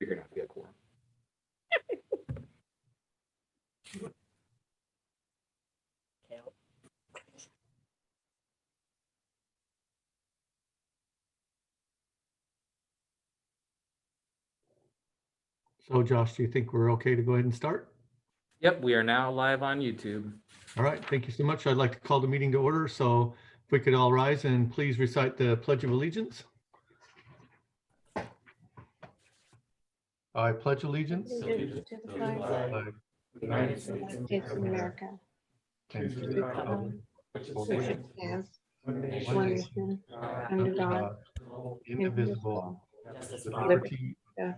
You're gonna have to get a quorum. So Josh, do you think we're okay to go ahead and start? Yep, we are now live on YouTube. All right, thank you so much. I'd like to call the meeting to order. So if we could all rise and please recite the Pledge of Allegiance. I pledge allegiance To the flag of the United States of America, and to to the the republic republic for which which stands one one nation, nation, under God, indivisible, indivisible, with liberty, liberty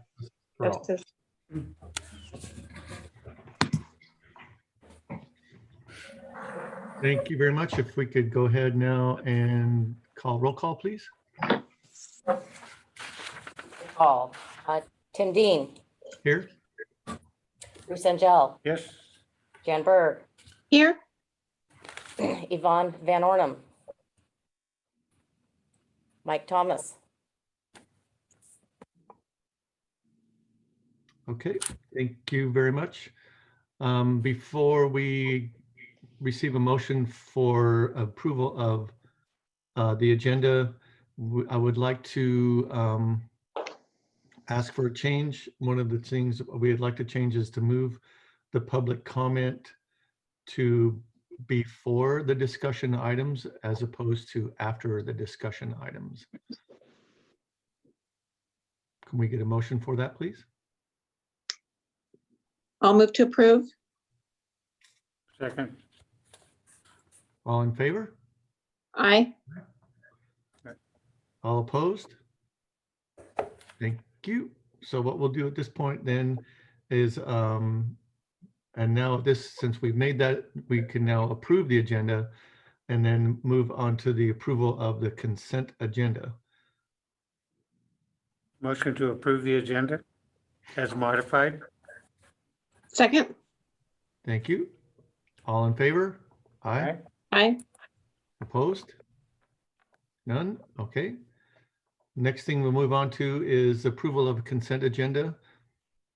for all. justice. Thank you very much. If we could go ahead now and call roll call, please. Call. Tim Dean, Here. Bruce Angel, Yes. Jan Berg, Here, Yvonne Van Ornum, Mike Thomas. Okay, thank you very much. Before we receive a motion for approval of the agenda, I would like to ask for a change. One of the things we'd like to change is to move the public comment to before the discussion items as opposed to after the discussion items. Can we get a motion for that, please? I'll move to approve. Second. All in favor? Aye. All opposed? Thank you. So what we'll do at this point then is, and now this, since we've made that, we can now approve the agenda and then move on to the approval of the consent agenda. Motion to approve the agenda as modified. Second. Thank you. All in favor? Aye. Aye. Opposed? None? Okay. Next thing we'll move on to is approval of consent agenda.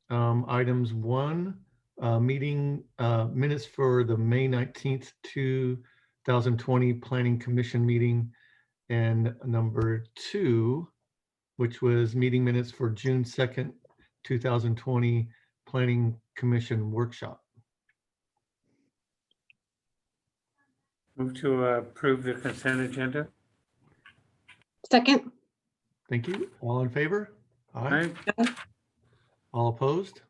Items 1, meeting minutes for the May 19th, 2020 Planning Commission meeting, and number 2, which was meeting minutes for June 2nd, 2020 Planning Commission workshop. Move to approve the consent agenda. Second. Thank you. All in favor? Aye. Aye. All opposed?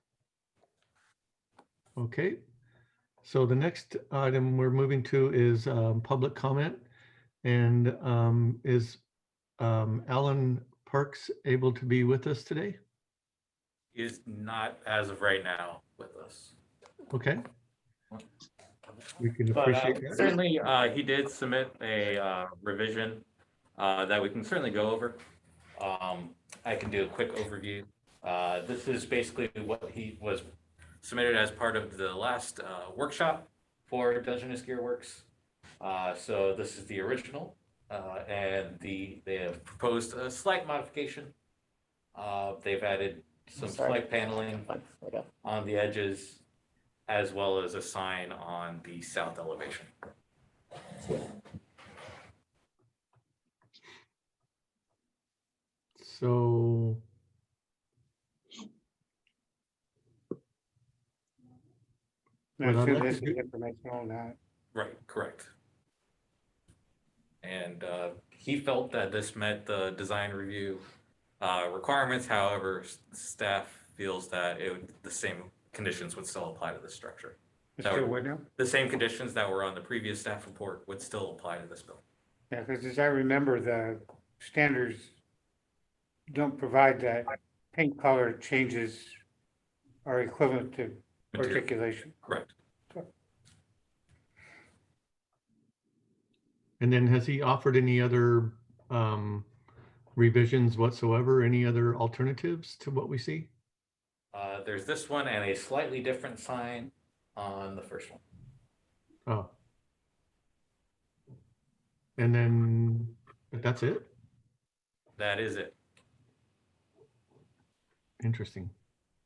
Okay. So the next item we're moving to is public comment. And is Alan Parks able to be with us today? He is not as of right now with us. Okay. We can But appreciate that. certainly, he did submit a revision that we can certainly go over. I can do a quick overview. This is basically what he was submitted as part of the last workshop for Dungeness Gear Works. So this is the original, and they have proposed a slight modification. They've added some slight paneling There we go. on the edges, as well as a sign on the south elevation. So I What I'd assume like this to is do- informational, not. Right, correct. And he felt that this met the design review requirements. However, staff feels that the same conditions would still apply to this structure. It's still what now? The same conditions that were on the previous staff report would still apply to this building. Yeah, because as I remember, the standards don't provide that paint color changes are equivalent to Material. articulation. Correct. And then has he offered any other revisions whatsoever? Any other alternatives to what we see? There's this one and a slightly different sign on the first one. Oh. And then that's it? That is it. Interesting.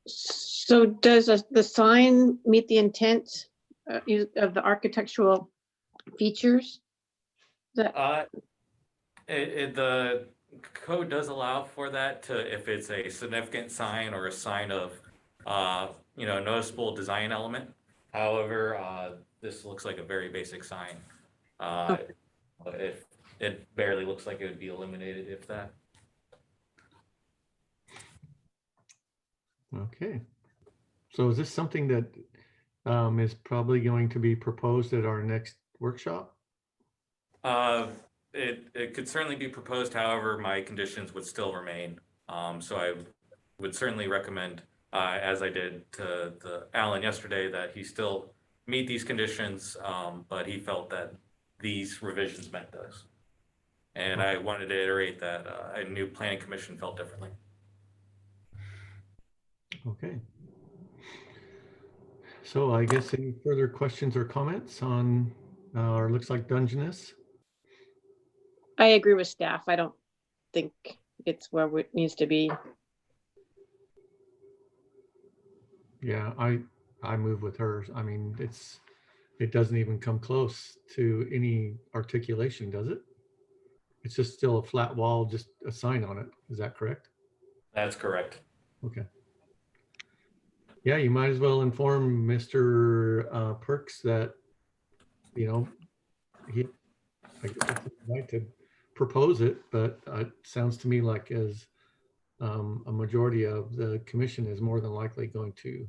So does the sign meet the intent of the architectural features? That, The code does allow for that if it's a significant sign or a sign of, noticeable design element. However, this looks like a very basic sign. It barely looks like it would be illuminated if that. Okay. So is this something that is probably going to be proposed at our next workshop? It could certainly be proposed, however, my conditions would still remain. So I would certainly recommend, as I did to Alan yesterday, that he still meet these conditions, but he felt that these revisions met those. And I wanted to iterate that a new planning commission felt differently. Okay. So I guess any further questions or comments on our looks like Dungeness? I agree with staff. I don't think it's where it needs to be. Yeah, I move with hers. I mean, it doesn't even come close to any articulation, does it? It's just still a flat wall, just a sign on it. Is that correct? That's correct. Okay. Yeah, you might as well inform Mr. Perks that, I guess it's right to propose it, but it sounds to me like as a majority of the commission is more than likely going to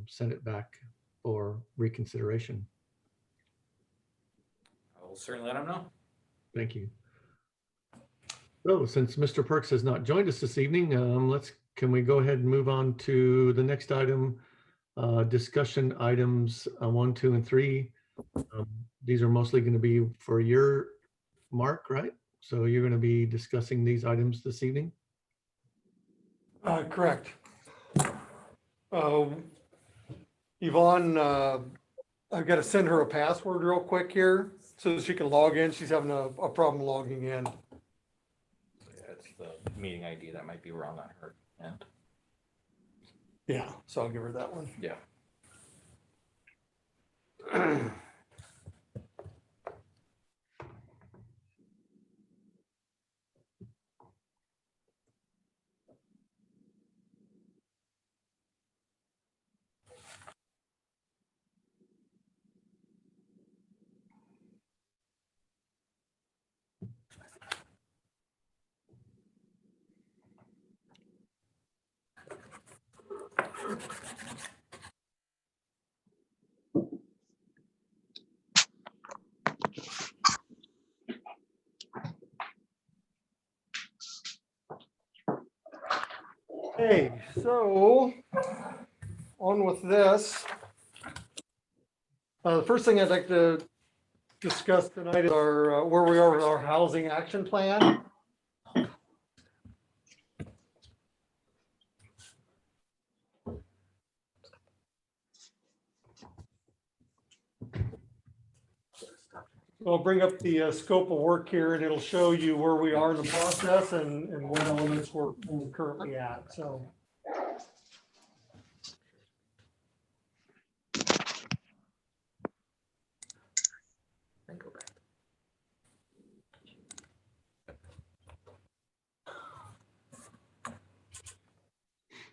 send it back for reconsideration. I will certainly let him know. Thank you. So since Mr. Perks has not joined us this evening, can we go ahead and move on to the next item, discussion items 1, 2, and 3. These are mostly going to be for your Mark, right? So you're going to be discussing these items this evening? Correct. Yvonne, I've got to send her a password real quick here so she can log in. She's having a problem logging in. Yeah, it's the meeting ID that might be wrong on her end. Yeah, so I'll give her that one. Yeah. Okay, so on with this. The first thing I'd like to discuss tonight is our where we are with our housing action plan. I'll bring up the scope of work here and it'll show you where we are in the process and what elements we're currently at, so. Then go back.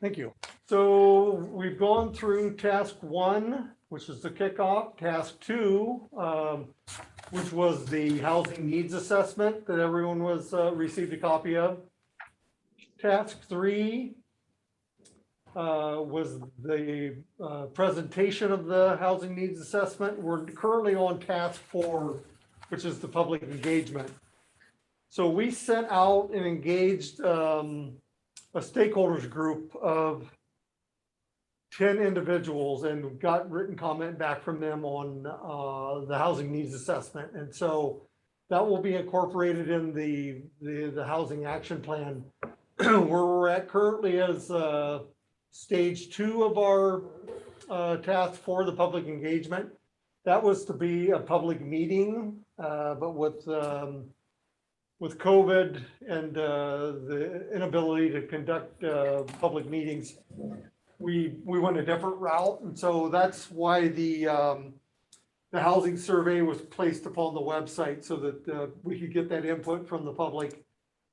Thank you. So we've gone through task 1, which is the kickoff, task 2, which was the housing needs assessment that everyone was received a copy of. Task 3 was the presentation of the housing needs assessment. We're currently on task 4, which is the public engagement. So we sent out and engaged a stakeholders group of 10 individuals and got written comment back from them on the housing needs assessment. And so that will be incorporated in the housing action plan. Where we're at currently is stage 2 of our task for the public engagement. That was to be a public meeting, but with with COVID and the inability to conduct public meetings, we went a different route. And so that's why the housing survey was placed upon the website so that we could get that input from the public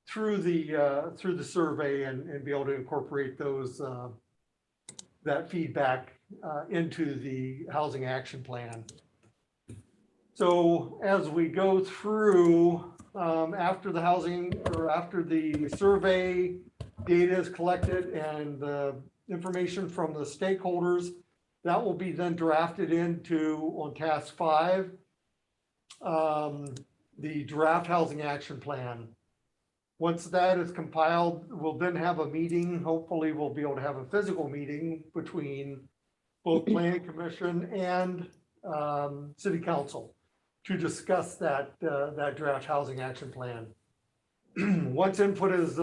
through the survey and be able to incorporate those that feedback into the housing action plan. So as we go through, after the housing or after the survey data is collected and the information from the stakeholders, that will be then drafted into on task 5, the draft housing action plan. Once that is compiled, we'll then have a meeting. Hopefully we'll be able to have a physical meeting between both planning commission and city council to discuss that draft housing action plan. Once input is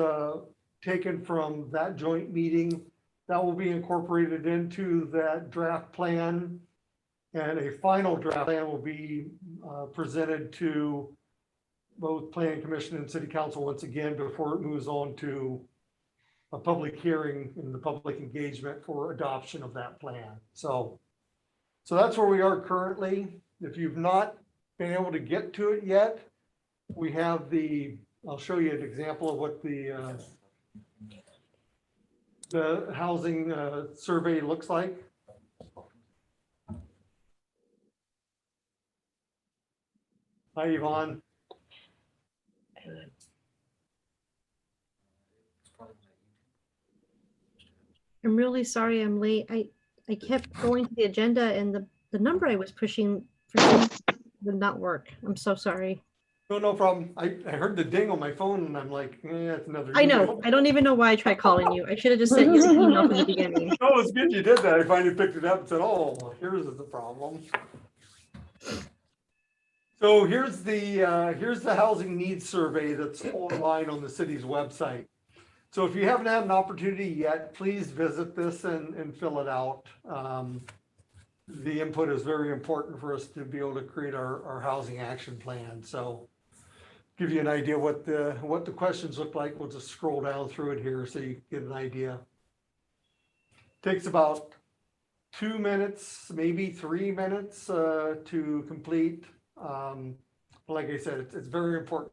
taken from that joint meeting, that will be incorporated into that draft plan, and a final draft plan will be presented to both planning commission and city council once again before it moves on to a public hearing and the public engagement for adoption of that plan. So that's where we are currently. If you've not been able to get to it yet, we have I'll show you an example of what the housing survey looks like. Hi, Yvonne. I'm really sorry I'm late. I kept going to the agenda and the number I was pushing for some reason would not work. I'm so sorry. No problem. I heard the ding on my phone and I'm like, it's another. I know. email. I don't even know why I tried calling you. I should have just sent you the email from the beginning. Oh, it's good you did that. I finally picked it up and said, oh, here's the problem. So here's the housing needs survey that's online on the city's website. So if you haven't had an opportunity yet, please visit this and fill it out. The input is very important for us to be able to create our housing action plan. So give you an idea what the questions look like. We'll just scroll down through it here so you get an idea. Takes about 2 minutes, maybe 3 minutes to complete. Like I said, it's very important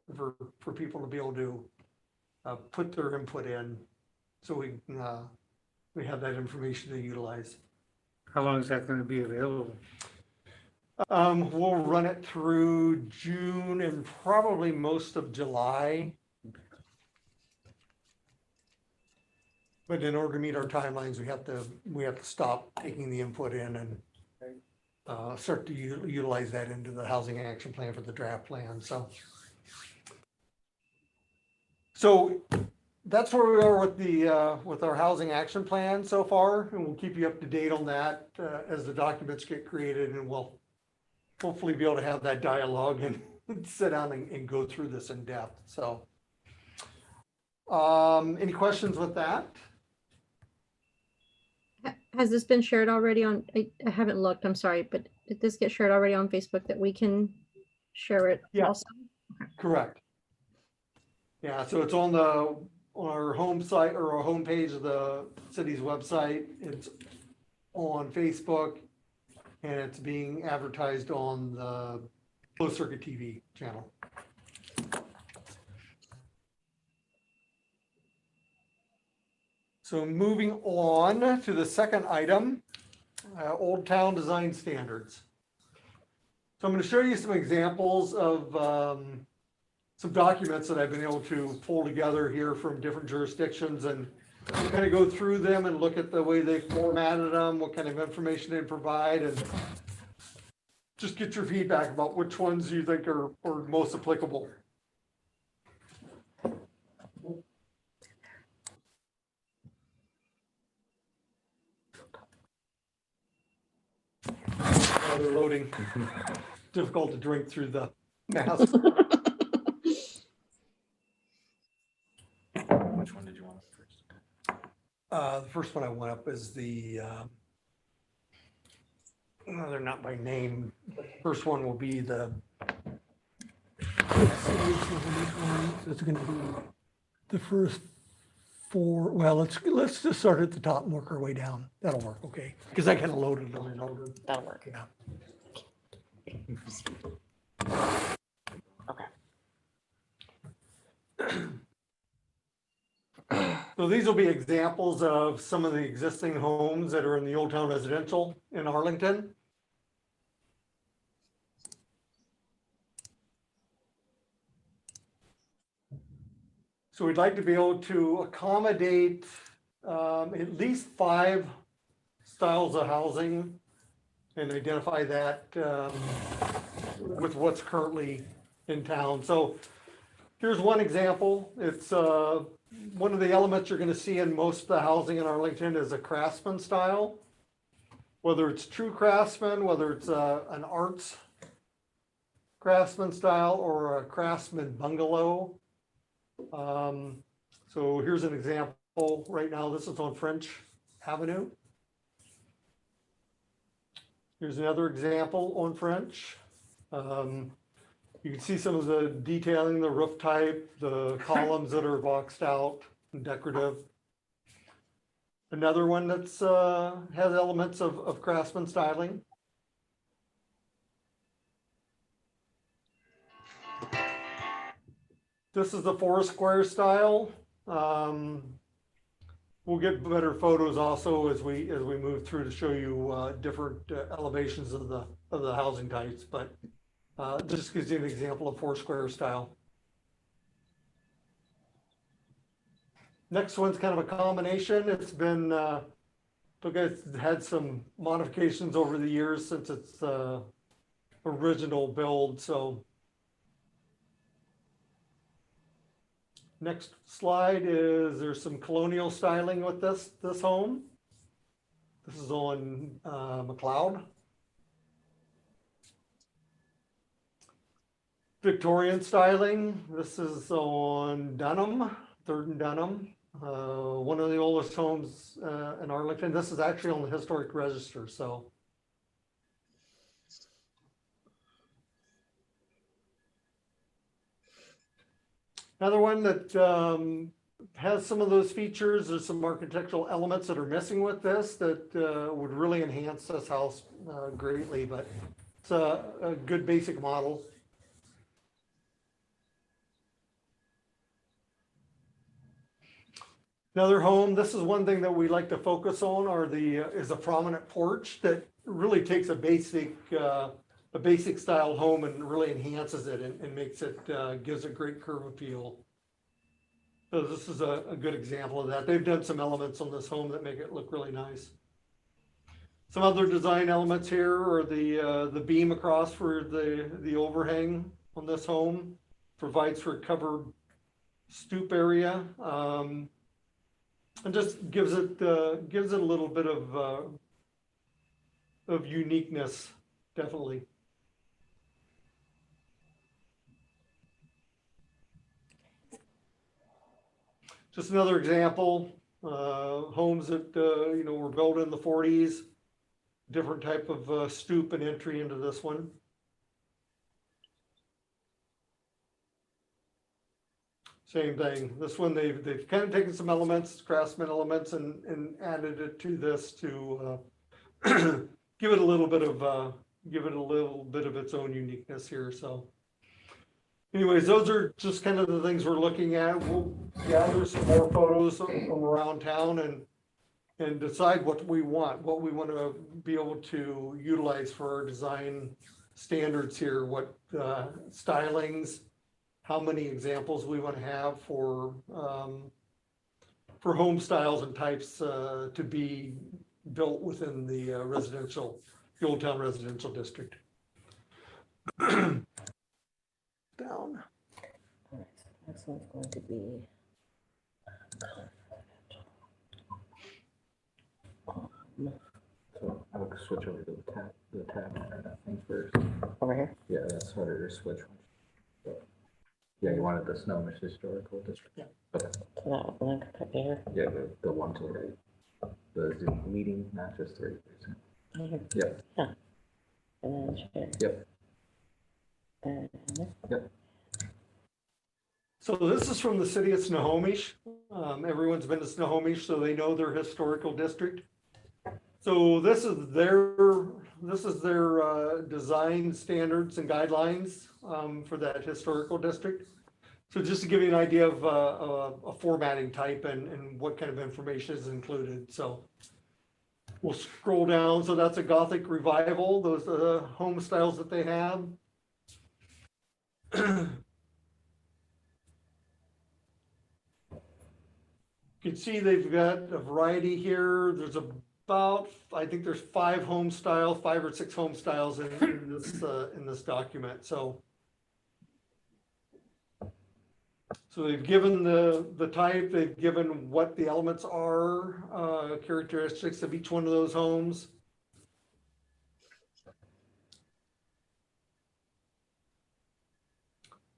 for people to be able to put their input in so we have that information to utilize. How long is that going to be available? We'll run it through June and probably most of July. But in order to meet our timelines, we have to stop taking the input in and start to utilize that into the housing action plan for the draft plan. So that's where we are with our housing action plan so far, and we'll keep you up to date on that as the documents get created, and we'll hopefully be able to have that dialogue and sit down and go through this in depth. So any questions with that? Has this been shared already on, I haven't looked, I'm sorry, but did this get shared already on Facebook that we can share it Yeah. also? Correct. Yeah, so it's on our home site or our homepage of the city's website. It's on Facebook and it's being advertised on the closed circuit TV channel. So moving on to the second item, Old Town Design Standards. So I'm going to show you some examples of some documents that I've been able to pull together here from different jurisdictions and kind of go through them and look at the way they formatted them, what kind of information they provide, and just get your feedback about which ones you think are most applicable. Oh, they're loading. Difficult to drink through the mask. Which one did you want first? The first one I went up is they're not by name. First one will be the It's gonna be the first four, well, let's just start at the top and work our way down. That'll work, okay? Because I kind of loaded them and loaded. That'll work. Yeah. So these will be examples of some of the existing homes that are in the Old Town Residential in Arlington. So we'd like to be able to accommodate at least 5 styles of housing and identify that with what's currently in town. So here's one example. It's one of the elements you're going to see in most of the housing in Arlington is a craftsman style. Whether it's true craftsman, whether it's an arts craftsman style or a craftsman bungalow. So here's an example right now. This is on French Avenue. Here's another example on French. You can see some of the detailing, the roof type, the columns that are boxed out and decorative. Another one that's has elements of craftsman styling. This is the 4 square style. We'll get better photos also as we move through to show you different elevations of the housing types, but this gives you an example of 4 square style. Next one's kind of a combination. It's been it's had some modifications over the years since its original build. So next slide is there's some colonial styling with this home. This is on McLeod. Victorian styling. This is on Dunham, 3rd and Dunham. One of the oldest homes in Arlington. This is actually on the historic register. So another one that has some of those features. There's some architectural elements that are missing with this that would really enhance this house greatly, but it's a good basic model. Another home, this is one thing that we like to focus on is a prominent porch that really takes a basic style home and really enhances it and makes it, gives it great curb appeal. So this is a good example of that. They've done some elements on this home that make it look really nice. Some other design elements here are the beam across for the overhang on this home, provides for a covered stoop area. And just gives it a little bit of uniqueness, definitely. Just another example, homes that were built in the 40s, different type of stoop and entry into this one. Same thing. This one they've kind of taken some elements, craftsman elements, and added it to this to give it a little bit of its own uniqueness here. So, anyways, those are just kind of the things we're looking at. We'll gather some more photos from around town and decide what we want to be able to utilize for our design standards here. What stylings. How many examples we want to have for home styles and types to be built within the Old Town Residential District. Down. All right, so next one's going to be. So I would switch over to the tab on that thing first. Over here. Yeah, that's harder to switch. Yeah, you wanted the Snohomish Historical District? Yeah. Okay. So that link right here. Yeah, the one to the right. The Zoom meeting, not just the right person. Yep. Yeah. And then share. Yep. And Yep. So this is from the city of Snohomish. Everyone's been to Snohomish, so they know their historical district. So this is their design standards and guidelines for that historical district. So just to give you an idea of a formatting type and what kind of information is included. So we'll scroll down. So that's a Gothic revival. Those are the home styles that they have. You can see they've got a variety here. There's about, I think there's 5 or 6 home styles in this document. So they've given the type, they've given what the elements are, characteristics of each one of those homes.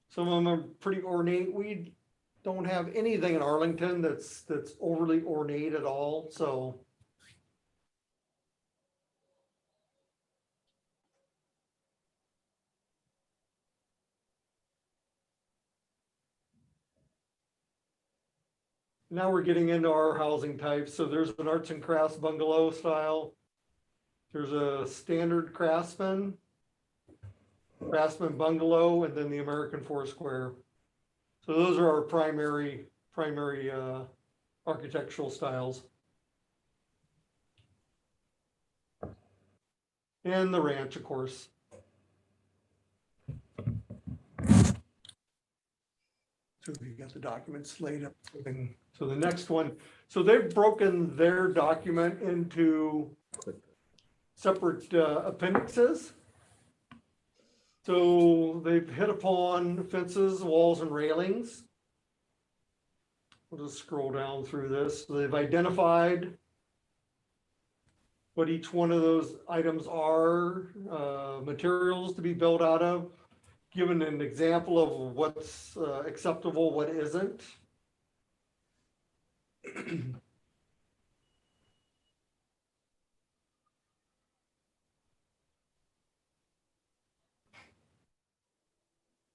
Some of them are pretty ornate. We don't have anything in Arlington that's overly ornate at all, so. Now we're getting into our housing types. So there's an arts and crafts bungalow style. There's a standard craftsman bungalow, and then the American Four Square. So those are our primary architectural styles. And the ranch, of course. So we got the documents laid up. So the next one, so they've broken their document into separate appendixes. So they've hit upon fences, walls, and railings. We'll just scroll down through this. So they've identified what each one of those items are, materials to be built out of, given an example of what's acceptable, what isn't.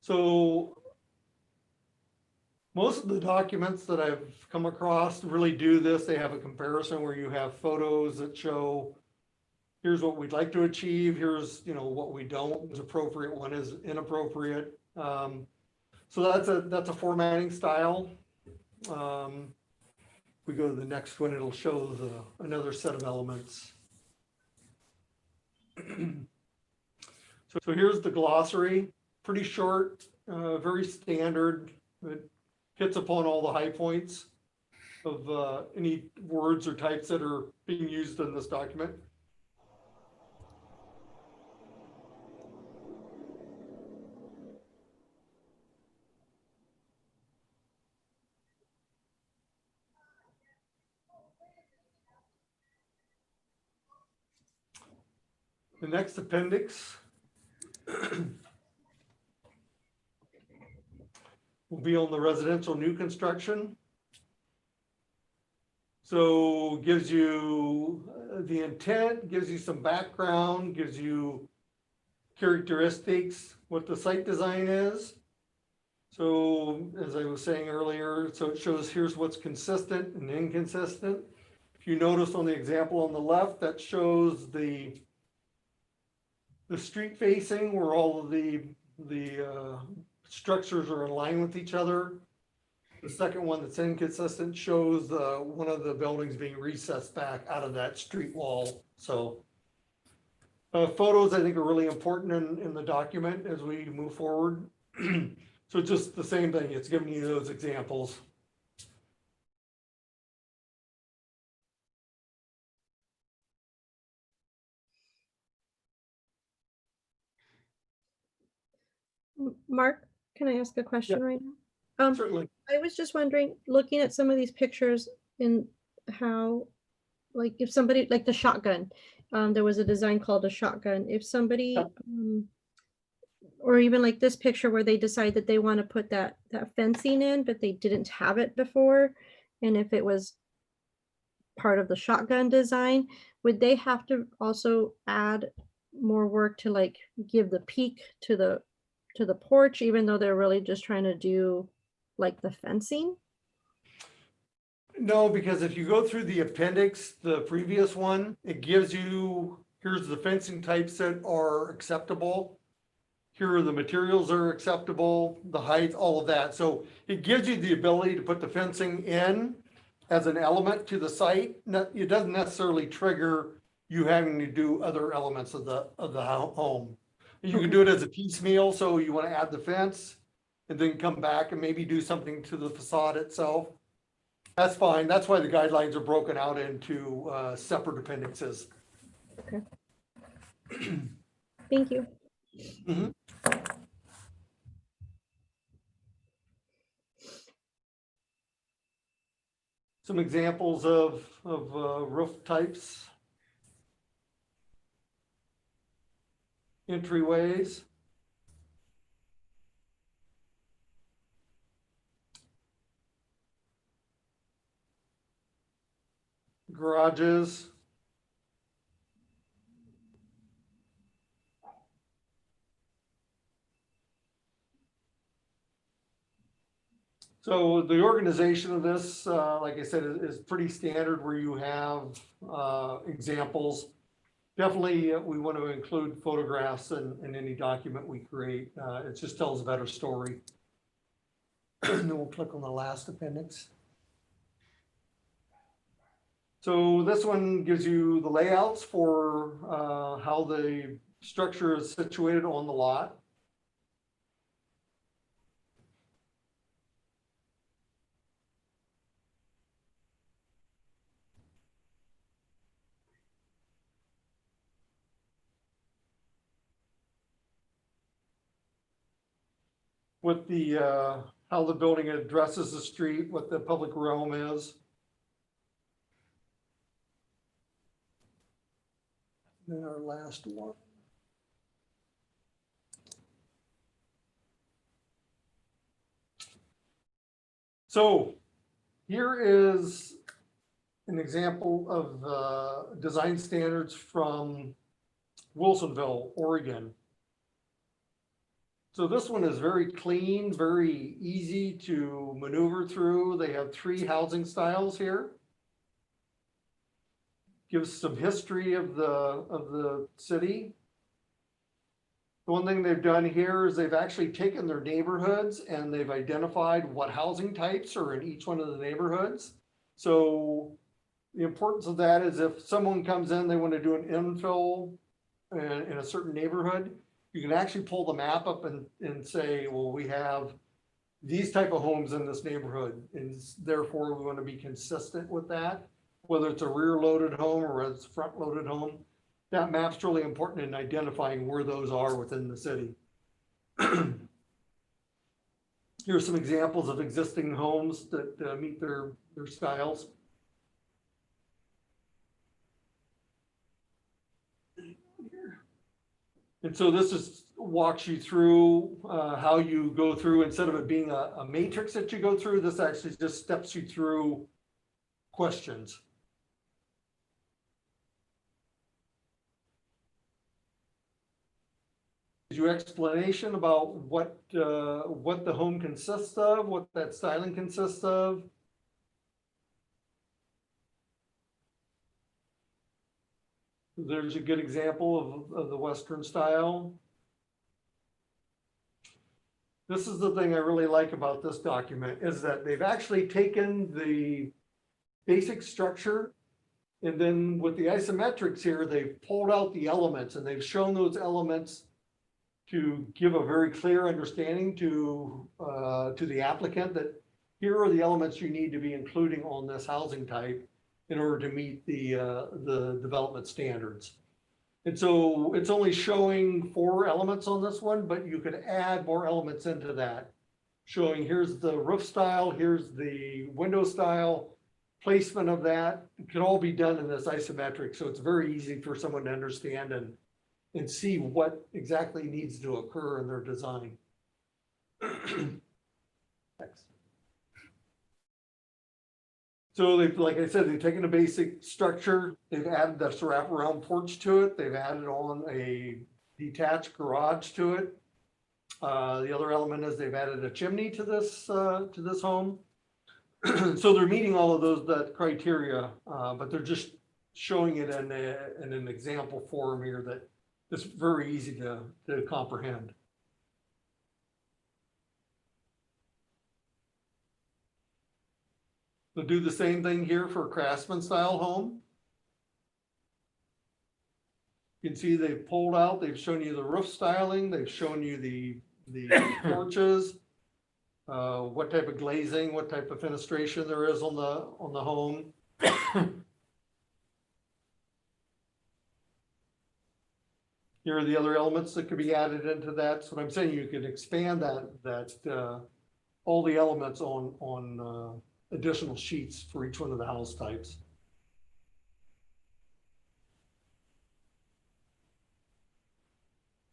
So most of the documents that I've come across really do this. They have a comparison where you have photos that show, here's what we'd like to achieve, here's, you know, what we don't is appropriate, one is inappropriate. So that's a formatting style. We go to the next one, it'll show another set of elements. So here's the glossary, pretty short, very standard. It hits upon all the high points of any words or types that are being used in this document. The next appendix will be on the residential new construction. So gives you the intent, gives you some background, gives you characteristics, what the site design is. So as I was saying earlier, so it shows here's what's consistent and inconsistent. If you notice on the example on the left, that shows the street facing where all of the structures are in line with each other. The second one that's inconsistent shows one of the buildings being recessed back out of that street wall. So photos I think are really important in the document as we move forward. So just the same thing, it's giving you those examples. Mark, can I ask a question right now? Certainly. I was just wondering, looking at some of these pictures in how, like if somebody, like the shotgun, there was a design called a shotgun. If somebody, or even like this picture where they decide that they want to put that fencing in, but they didn't have it before. And if it was part of the shotgun design, would they have to also add more work to like give the peak to the porch, even though they're really just trying to do like the fencing? No, because if you go through the appendix, the previous one, it gives you, here's the fencing types that are acceptable. Here are the materials that are acceptable, the height, all of that. So it gives you the ability to put the fencing in as an element to the site. It doesn't necessarily trigger you having to do other elements of the home. You can do it as a piecemeal, so you want to add the fence and then come back and maybe do something to the facade itself. That's fine. That's why the guidelines are broken out into separate appendixes. Thank you. Mhm. Some examples of roof types. Entryways. Garages. So the organization of this, like I said, is pretty standard where you have examples. Definitely, we want to include photographs in any document we create. It just tells a better story. And then we'll click on the last appendix. So this one gives you the layouts for how the structure is situated on the lot. What the, how the building addresses the street, what the public realm is. Then our last one. So here is an example of design standards from Wilsonville, Oregon. So this one is very clean, very easy to maneuver through. They have 3 housing styles here. Gives some history of the city. The one thing they've done here is they've actually taken their neighborhoods and they've identified what housing types are in each one of the neighborhoods. So the importance of that is if someone comes in, they want to do an infill in a certain neighborhood, you can actually pull the map up and say, well, we have these type of homes in this neighborhood, and therefore we want to be consistent with that, whether it's a rear loaded home or it's front loaded home. That map's really important in identifying where those are within the city. Here are some examples of existing homes that meet their styles. And so this is walks you through how you go through, instead of it being a matrix that you go through, this actually just steps you through questions. Gives you explanation about what the home consists of, what that styling consists of. There's a good example of the Western style. This is the thing I really like about this document, is that they've actually taken the basic structure, and then with the isometrics here, they've pulled out the elements and they've shown those elements to give a very clear understanding to the applicant that here are the elements you need to be including on this housing type in order to meet the development standards. And so it's only showing 4 elements on this one, but you could add more elements into that, showing here's the roof style, here's the window style, placement of that. It can all be done in this isometric, so it's very easy for someone to understand and see what exactly needs to occur in their design. Next. So they've, like I said, they've taken a basic structure, they've added this wraparound porch to it, they've added on a detached garage to it. The other element is they've added a chimney to this home. So they're meeting all of that criteria, but they're just showing it in an example form here that is very easy to comprehend. They'll do the same thing here for a craftsman style home. You can see they've pulled out, they've shown you the roof styling, they've shown you the porches, what type of glazing, what type of fenestration there is on the home. Here are the other elements that could be added into that. So what I'm saying, you can expand all the elements on additional sheets for each one of the house types.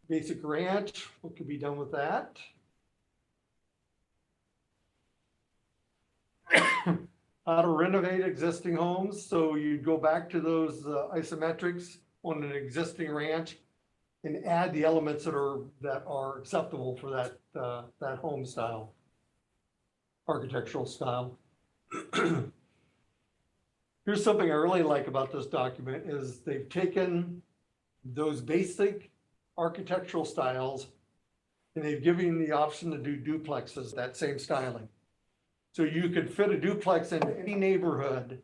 Basic ranch, what could be done with that? How to renovate existing homes. So you go back to those isometrics on an existing ranch and add the elements that are acceptable for that home style, architectural style. Here's something I really like about this document is they've taken those basic architectural styles and they've given you the option to do duplexes, that same styling. So you could fit a duplex into any neighborhood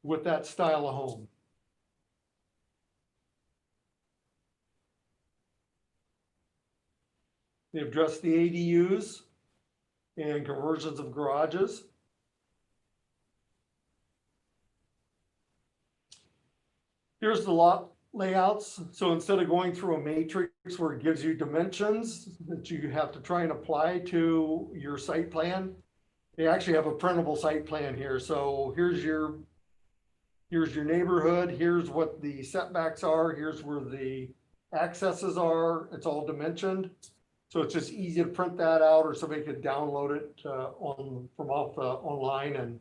with that style of home. They've addressed the ADUs and conversions of garages. Here's the lot layouts. So instead of going through a matrix where it gives you dimensions that you have to try and apply to your site plan, they actually have a printable site plan here. So here's your neighborhood. Here's what the setbacks are. Here's where the accesses are. It's all dimensioned. So it's just easy to print that out, or somebody could download it from online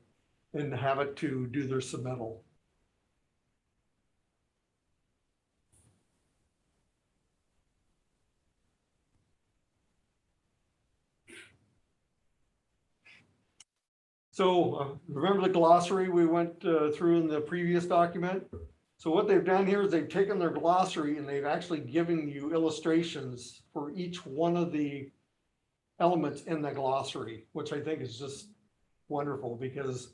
and have it to do their submittal. So remember the glossary we went through in the previous document? So what they've done here is they've taken their glossary and they've actually given you illustrations for each one of the elements in the glossary, which I think is just wonderful, because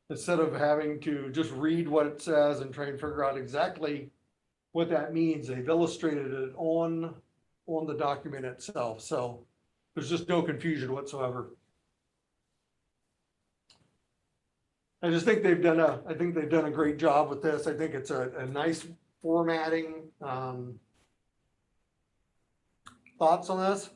instead of having to just read what it says and try and figure out exactly what that means, they've illustrated it on the document itself. So there's just no confusion whatsoever. I just think they've done a great job with this. I think it's a nice formatting. Thoughts on this?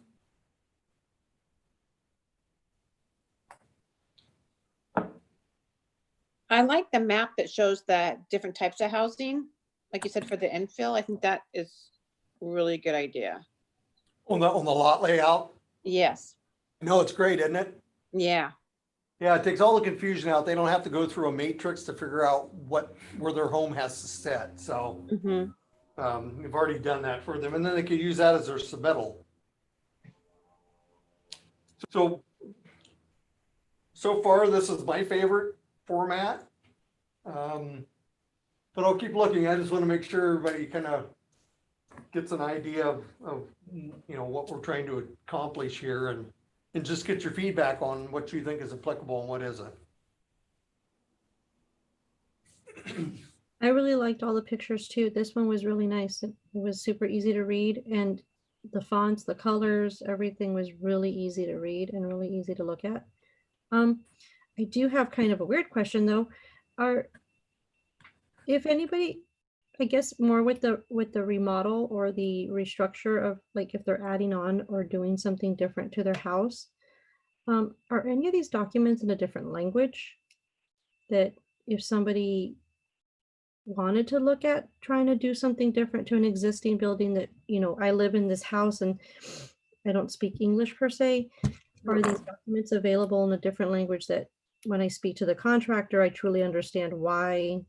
I like the map that shows the different types of housing, like you said, for the infill. I think that is a really good idea. On the lot layout? Yes. No, it's great, isn't it? Yeah. Yeah, it takes all the confusion out. They don't have to go through a matrix to figure out where their home has to sit. So we've already done that for them, and then they could use that as their submittal. So far, this is my favorite format, but I'll keep looking. I just want to make sure everybody kind of gets an idea of what we're trying to accomplish here, and just get your feedback on what you think is applicable and what isn't. I really liked all the pictures too. This one was really nice. It was super easy to read, and the fonts, the colors, everything was really easy to read and really easy to look at. I do have kind of a weird question though. If anybody, I guess more with the remodel or the restructure of, like, if they're adding on or doing something different to their house, are any of these documents in a different language that if somebody wanted to look at trying to do something different to an existing building that, I live in this house and I don't speak English per se, are these documents available in a different language that when I speak to the contractor, I truly understand why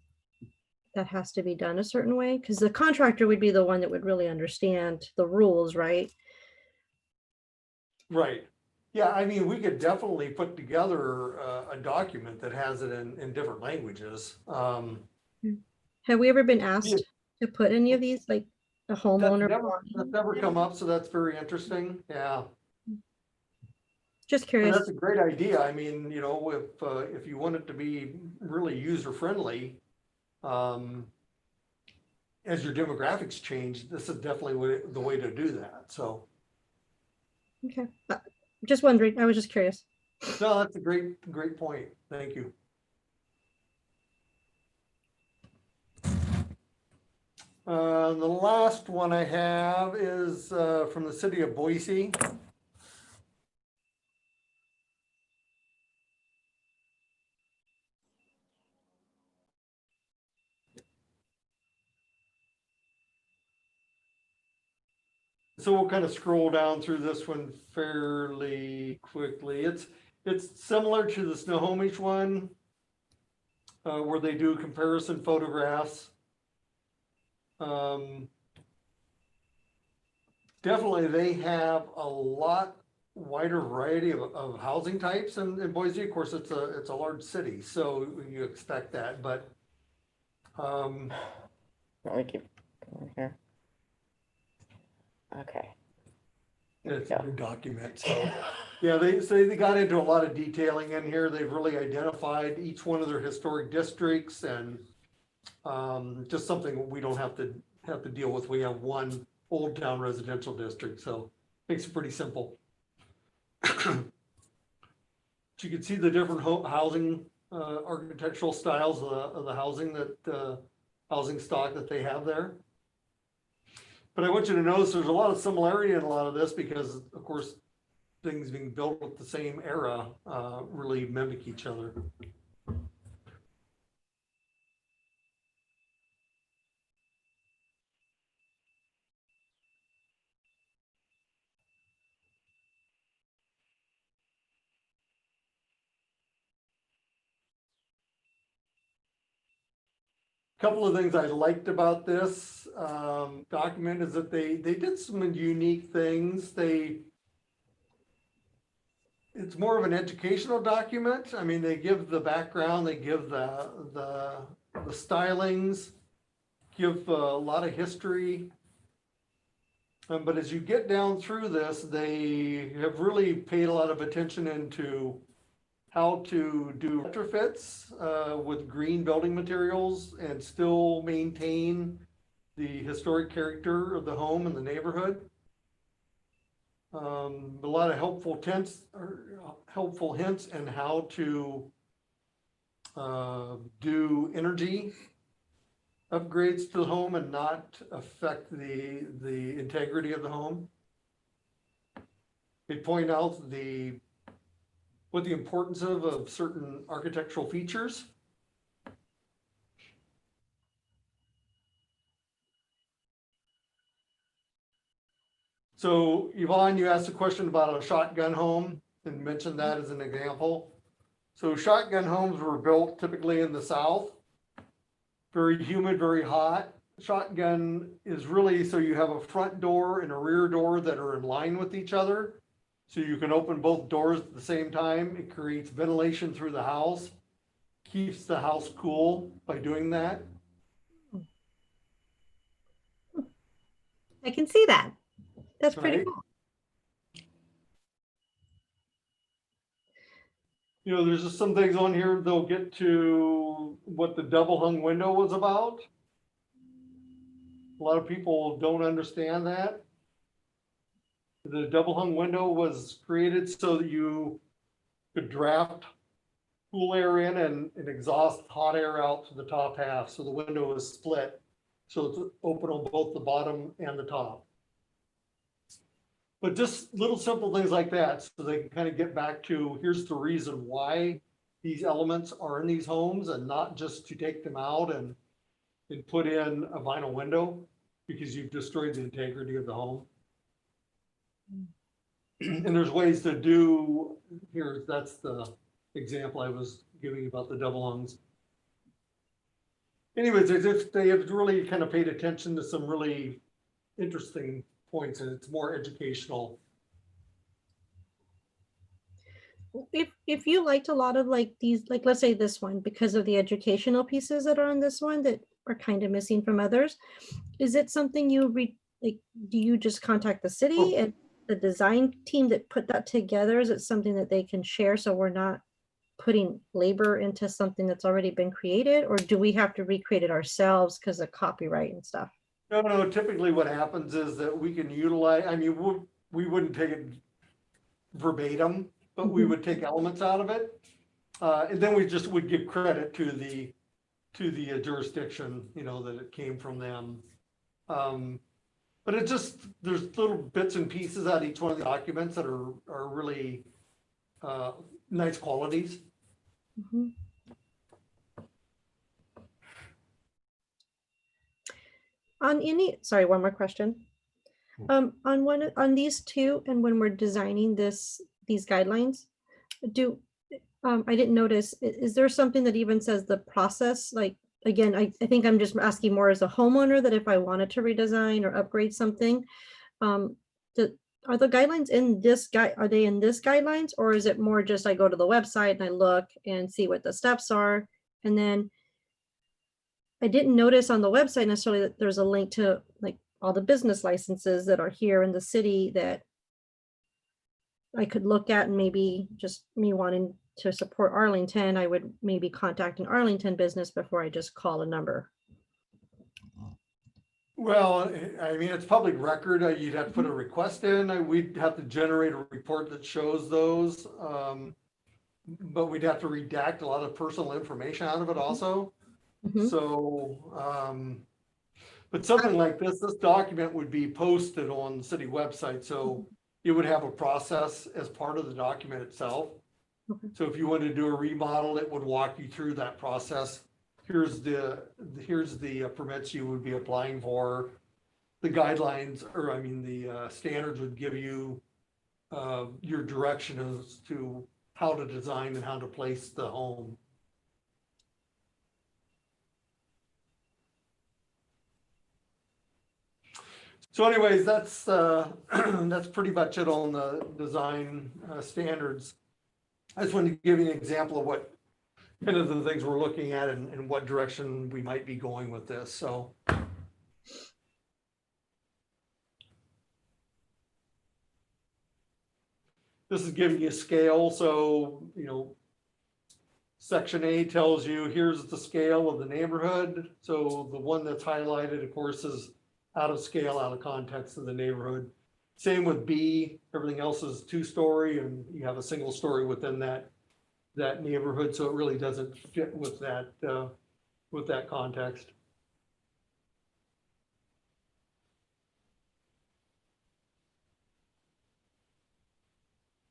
that has to be done a certain way? Because the contractor would be the one that would really understand the rules, right? Right. Yeah, I mean, we could definitely put together a document that has it in different languages. Have we ever been asked to put any of these, like a homeowner? That's never come up, so that's very interesting. Yeah. Just And curious. that's a great idea. I mean, you know, if you want it to be really user friendly, as your demographics change, this is definitely the way to do that. So, Okay. Just wondering. I was just curious. no, that's a great point. Thank you. The last one I have is from the city of Boise. So we'll kind of scroll down through this one fairly quickly. It's similar to the Snohomish one, where they do comparison photographs. Definitely, they have a lot wider variety of housing types in Boise. Of course, it's a large city, so you expect that. But Let me keep going here. Okay. it's a good document. So yeah, they got into a lot of detailing in here. They've really identified each one of their historic districts and just something we don't have to deal with. We have one Old Town residential district, so makes it pretty simple. But you can see the different housing architectural styles of the housing housing stock that they have there. But I want you to notice there's a lot of similarity in a lot of this because, of course, things being built with the same era really mimic each other. Couple of things I liked about this document is that they did some unique things. It's more of an educational document. I mean, they give the background, they give the stylings, give a lot of history. But as you get down through this, they have really paid a lot of attention into how to do retrofits with green building materials and still maintain the historic character of the home and the neighborhood. A lot of helpful hints in how to do energy upgrades to the home and not affect the integrity of the home. They point out what the importance of certain architectural features. So Yvonne, you asked a question about a shotgun home and mentioned that as an example. So shotgun homes were built typically in the South, very humid, very hot. Shotgun is really so you have a front door and a rear door that are in line with each other. So you can open both doors at the same time. It creates ventilation through the house, keeps the house cool by doing that. I can see that. That's pretty Right. cool. You know, there's just some things on here, they'll get to what the double hung window was about. A lot of people don't understand that. The double hung window was created so that you could draft cool air in and exhaust hot air out to the top half. So the window is split. So it's open on both the bottom and the top. But just little simple things like that, so they can kind of get back to, here's the reason why these elements are in these homes and not just to take them out and put in a vinyl window because you've destroyed the integrity of the home. And there's ways to do, here, that's the example I was giving about the double hungs. Anyways, they have really kind of paid attention to some really interesting points, and it's more educational. if you liked a lot of like these, like let's say this one, because of the educational pieces that are on this one that are kind of missing from others, is it something you like, do you just contact the city and the design team that put that together? Is it something that they can share so we're not putting labor into something that's already been created, or do we have to recreate it ourselves because of copyright and stuff? No, typically what happens is that we can utilize, I mean, we wouldn't take it verbatim, but we would take elements out of it. And then we just would give credit to the jurisdiction, you know, that it came from them. But it just, there's little bits and pieces out of each one of the documents that are really nice qualities. Mhm. On any, sorry, one more question. On these two, and when we're designing these guidelines, I didn't notice, is there something that even says the process? Like, again, I think I'm just asking more as a homeowner, that if I wanted to redesign or upgrade something, are the guidelines in this guide, are they in this guidelines, or is it more just I go to the website and I look and see what the steps are? And then I didn't notice on the website necessarily that there's a link to like all the business licenses that are here in the city that I could look at, and maybe just me wanting to support Arlington, I would maybe contact an Arlington business before I just call a number. Well, I mean, it's public record. You'd have to put a request in. We'd have to generate a report that shows those. But we'd have to redact a lot of personal information out of it also. Mhm. So, but something like this document would be posted on the city website. So it would have a process as part of the document itself. Okay. So if you wanted to do a remodel, it would walk you through that process. Here's the permits you would be applying for. The guidelines, or I mean, the standards would give you your direction as to how to design and how to place the home. So anyways, that's that's pretty much it on the design standards. I just wanted to give you an example of what kind of the things we're looking at and what direction we might be going with this, so. This is giving you a scale, so, you know, section A tells you here's the scale of the neighborhood. So the one that's highlighted, of course, is out of scale, out of context of the neighborhood. Same with B, everything else is 2-story, and you have a single story within that neighborhood, so it really doesn't fit with that context.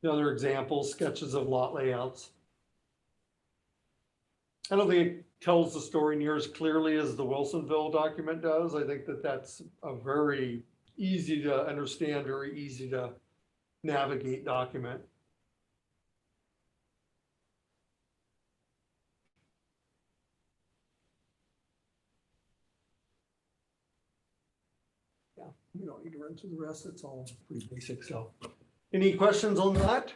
The other examples, sketches of lot layouts. I don't think it tells the story near as clearly as the Wilsonville document does. I think that that's a very easy to understand, very easy to navigate document. Yeah, we don't need to run through the rest. It's all pretty basic. So, any questions on that?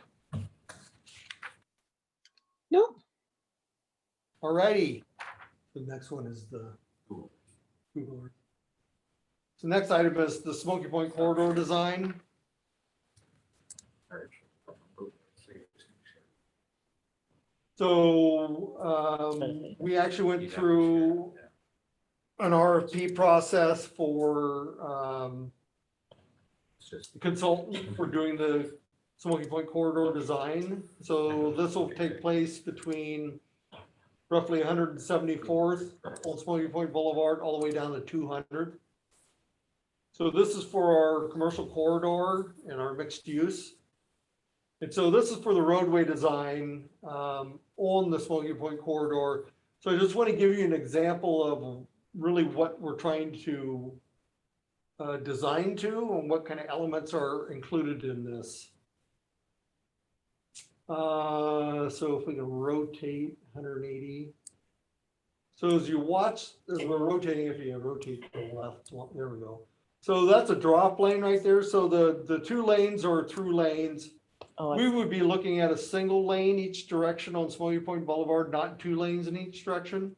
No. All righty. The next one is the Google. So next item is the Smoky Point corridor design. So we actually went through an RFP process for consultant for doing the Smoky Point corridor design. So this will take place between roughly 174th on Smoky Point Boulevard all the way down to 200. So this is for our commercial corridor and our mixed use. And so this is for the roadway design on the Smoky Point corridor. So I just want to give you an example of really what we're trying to design to and what kind of elements are included in this. So if we can rotate 180. So as you watch, as we're rotating, if you rotate to the left, there we go. So that's a drop lane right there. So the 2 lanes are through lanes. Oh, We would be looking at a single lane each direction on Smoky Point Boulevard, not two lanes in each direction.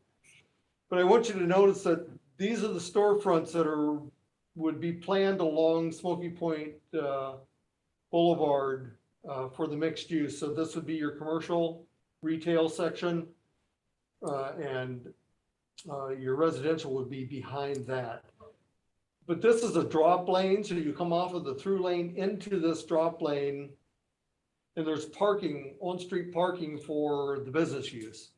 But I want you to notice that these are the storefronts that would be planned along Smoky Point Boulevard for the mixed use. So this would be your commercial retail section. And your residential would be behind that. But this is a drop lane, so you come off of the through lane into this drop lane. And there's parking, on-street parking for the business use.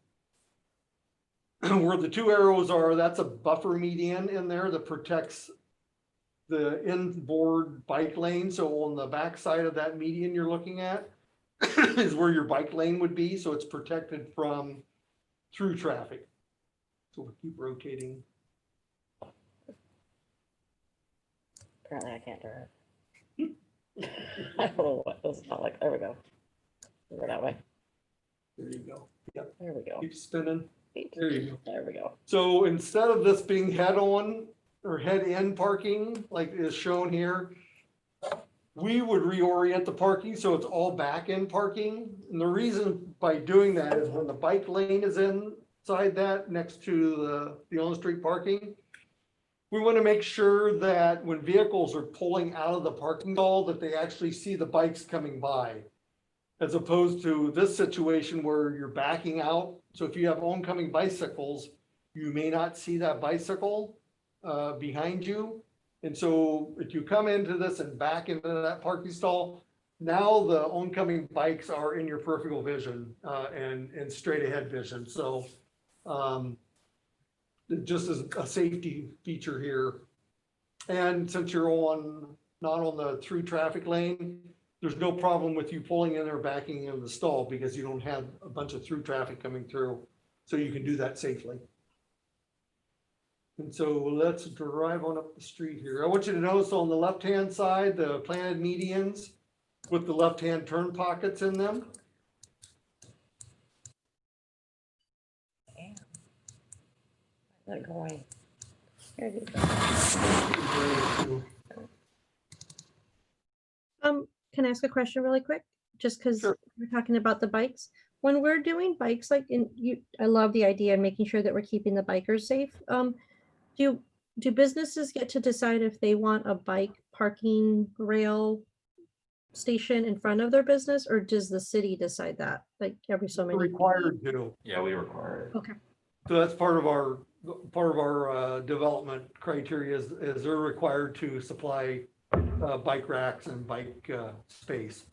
Where the two arrows are, that's a buffer median in there that protects the inboard bike lane. So on the back side of that median you're looking at is where your bike lane would be. So it's protected from through traffic. So we'll keep rotating. apparently I can't turn it. I don't know what, it's not like, there we go. Go that way. There you go. Yep, There we go. keep spinning. There you go. There we go. So instead of this being head on or head in parking like is shown here, we would reorient the parking so it's all back end parking. And the reason by doing that is when the bike lane is inside that next to the on-street parking, we want to make sure that when vehicles are pulling out of the parking stall, that they actually see the bikes coming by. As opposed to this situation where you're backing out. So if you have oncoming bicycles, you may not see that bicycle behind you. And so if you come into this and back into that parking stall, now the oncoming bikes are in your peripheral vision and straight ahead vision. So just as a safety feature here. And since you're not on the through traffic lane, there's no problem with you pulling in or backing in the stall because you don't have a bunch of through traffic coming through. So you can do that safely. And so let's drive on up the street here. I want you to notice on the left-hand side, the planted medians with the left-hand turn pockets in them. Let it go away. Here it is. Can I ask a question really quick? Just because Sure. we're talking about the bikes. When we're doing bikes, like I love the idea of making sure that we're keeping the bikers safe. Do businesses get to decide if they want a bike parking rail station in front of their business, or does the city decide that? Like every so many? Required to. Yeah, we require it. Okay. So that's part of our development criteria is they're required to supply bike racks and bike space.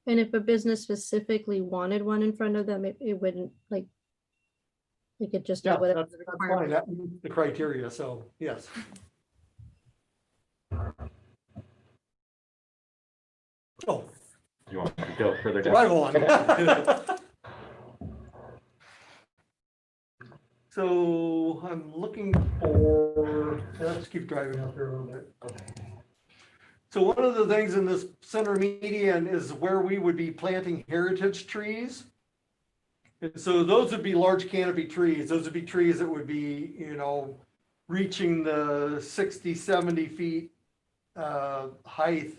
And if a business specifically wanted one in front of them, it wouldn't like. They could just do Yeah, whatever that's the fine. requirement. That meets the criteria. So yes. Oh, You want to go further down? drive on. So I'm looking for, let's keep driving out there a little bit. So one of the things in this center median is where we would be planting heritage trees. And so those would be large canopy trees. Those would be trees that would be, reaching the 60, 70 feet height.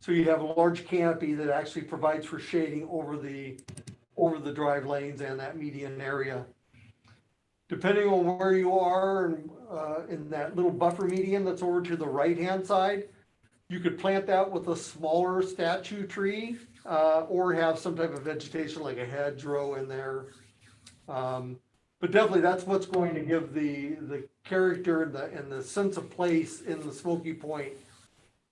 So you have a large canopy that actually provides for shading over the drive lanes and that median area. Depending on where you are in that little buffer median that's over to the right-hand side, you could plant that with a smaller statue tree or have some type of vegetation like a hedgerow in there. But definitely that's what's going to give the character and the sense of place in the Smoky Point